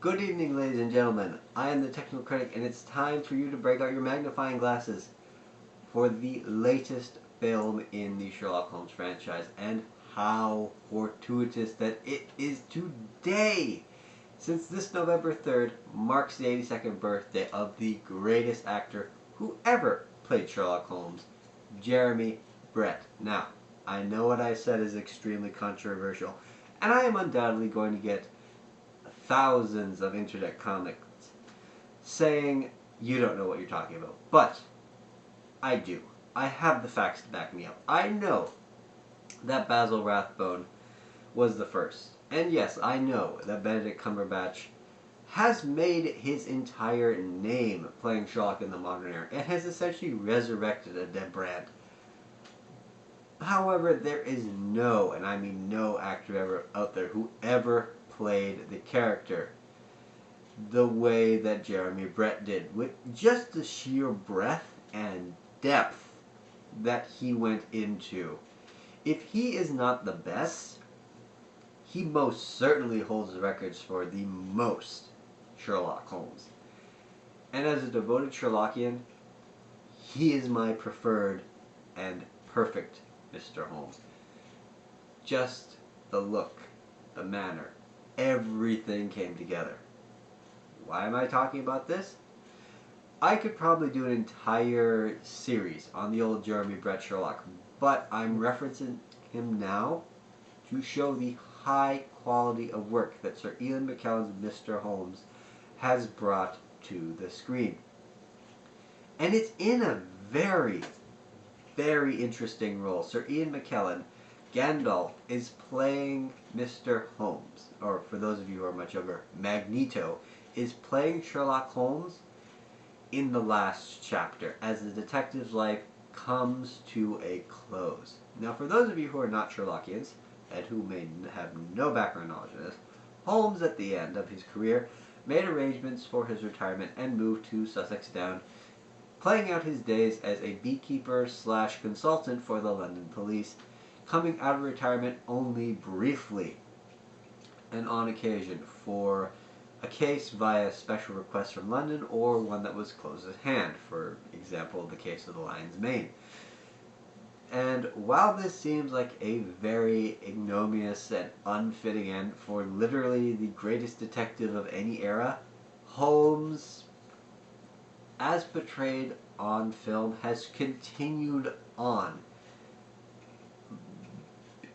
Good evening, ladies and gentlemen. I am the Technical Critic, and it's time for you to break out your magnifying glasses for the latest film in the Sherlock Holmes franchise, and how fortuitous that it is today, since this November 3rd marks the 82nd birthday of the greatest actor who ever played Sherlock Holmes, Jeremy Brett. Now, I know what I said is extremely controversial, and I am undoubtedly going to get thousands of internet comments saying you don't know what you're talking about. But I do. I have the facts to back me up. I know that Basil Rathbone was the first. And yes, I know that Benedict Cumberbatch has made his entire name playing Sherlock in the modern era and has essentially resurrected a dead brand. However, there is no, and I mean no actor ever out there who ever played the character the way that Jeremy Brett did, with just the sheer breadth and depth that he went into. If he is not the best, he most certainly holds the records for the most Sherlock Holmes. And as a devoted Sherlockian, he is my preferred and perfect Mr. Holmes. Just the look, the manner, everything came together. Why am I talking about this? I could probably do an entire series on the old Jeremy Brett Sherlock, but I'm referencing him now to show the high quality of work that Sir Ian McKellan's Mr. Holmes has brought to the screen. And it's in a very, very interesting role. Sir Ian McKellan, Gandalf, is playing Mr. Holmes, or for those of you who are much younger, Magneto, is playing Sherlock Holmes in the last chapter as the detective's life comes to a close. Now, for those of you who are not Sherlockians, and who may have no background knowledge of this, Holmes, at the end of his career, made arrangements for his retirement and moved to Sussex Down, playing out his days as a beekeeper / consultant for the London police, coming out of retirement only briefly and on occasion for a case via special request from London or one that was close at hand, for example, the case of the Lion's Mane. And while this seems like a very ignominious and unfitting end for literally the greatest detective of any era, Holmes, as portrayed on film, has continued on.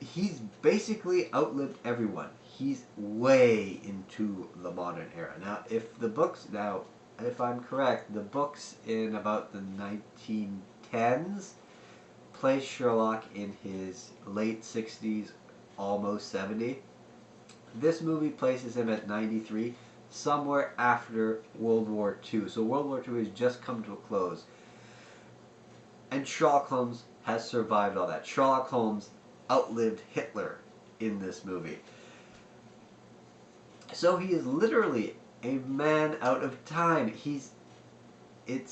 He's basically outlived everyone. He's way into the modern era. Now, if I'm correct, the books in about the 1910s place Sherlock in his late 60s, almost 70. This movie places him at 93, somewhere after World War II. So World War II has just come to a close. And Sherlock Holmes has survived all that. Sherlock Holmes outlived Hitler in this movie. So he is literally a man out of time. The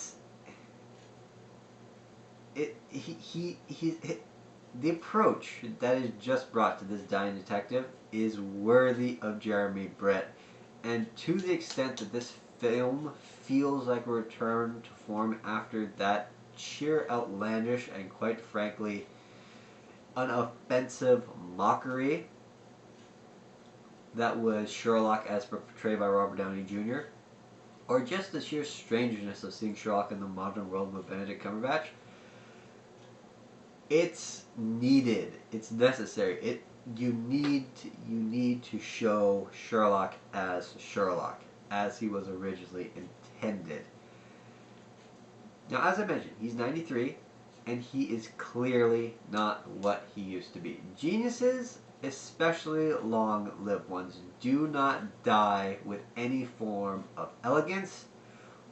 approach that is just brought to this dying detective is worthy of Jeremy Brett. And to the extent that this film feels like a return to form after that sheer outlandish and quite frankly unoffensive mockery that was Sherlock as portrayed by Robert Downey Jr., or just the sheer strangeness of seeing Sherlock in the modern world with Benedict Cumberbatch, it's needed. It's necessary. You need to show Sherlock, as he was originally intended. Now, as I mentioned, he's 93, and he is clearly not what he used to be. Geniuses, especially long-lived ones, do not die with any form of elegance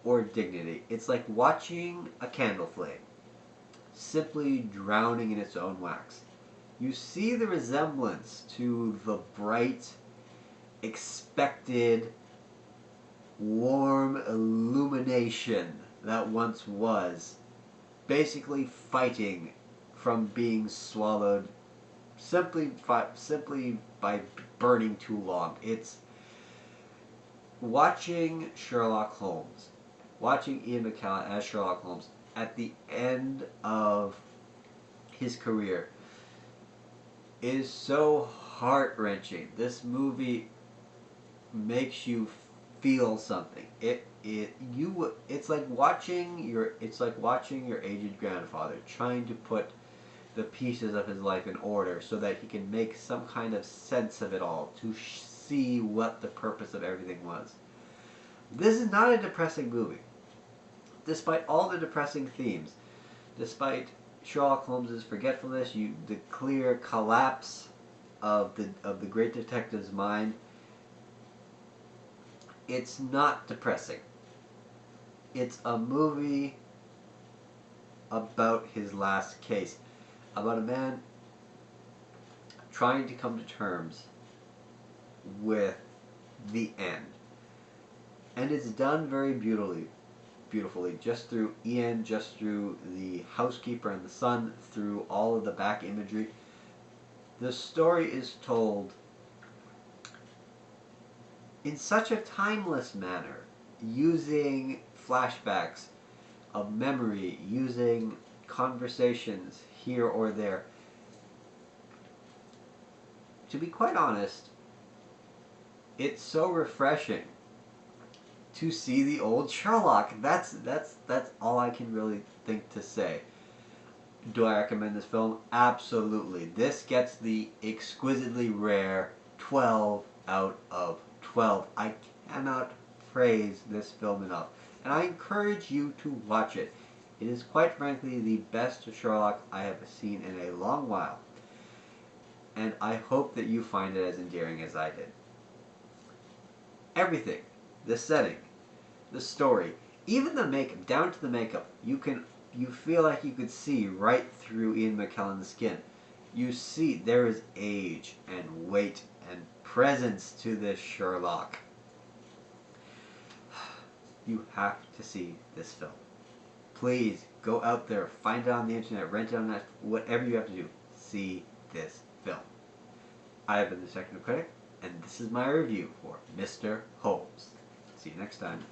or dignity. It's like watching a candle flame, simply drowning in its own wax. You see the resemblance to the bright, expected, warm illumination that once was, basically fighting from being swallowed simply by burning too long. watching Sherlock Holmes, watching Ian McKellen as Sherlock Holmes at the end of his career is so heart-wrenching. This movie makes you feel something. It's like watching your aged grandfather trying to put the pieces of his life in order so that he can make some kind of sense of it all, to see what the purpose of everything was. This is not a depressing movie. Despite all the depressing themes, despite Sherlock Holmes's forgetfulness, the clear collapse of the great detective's mind, it's not depressing. It's a movie about his last case, about a man trying to come to terms with the end. And it's done very beautifully, just through Ian, just through the housekeeper and the son, through all of the back imagery. The story is told in such a timeless manner, using flashbacks of memory, using conversations here or there. To be quite honest, it's so refreshing to see the old Sherlock. That's all I can really think to say. Do I recommend this film? Absolutely. This gets the exquisitely rare 12 out of 12. I cannot praise this film enough. And I encourage you to watch it. It is quite frankly the best Sherlock I have seen in a long while. And I hope that you find it as endearing as I did. Everything, the setting, the story, even the makeup, down to the makeup, you feel like you could see right through Ian McKellan's skin. You see there is age and weight and presence to this Sherlock. You have to see this film. Please go out there, find it on the internet, rent it on Netflix, whatever you have to do. See this film. I have been the Detective Critic, and this is my review for Mr. Holmes. See you next time.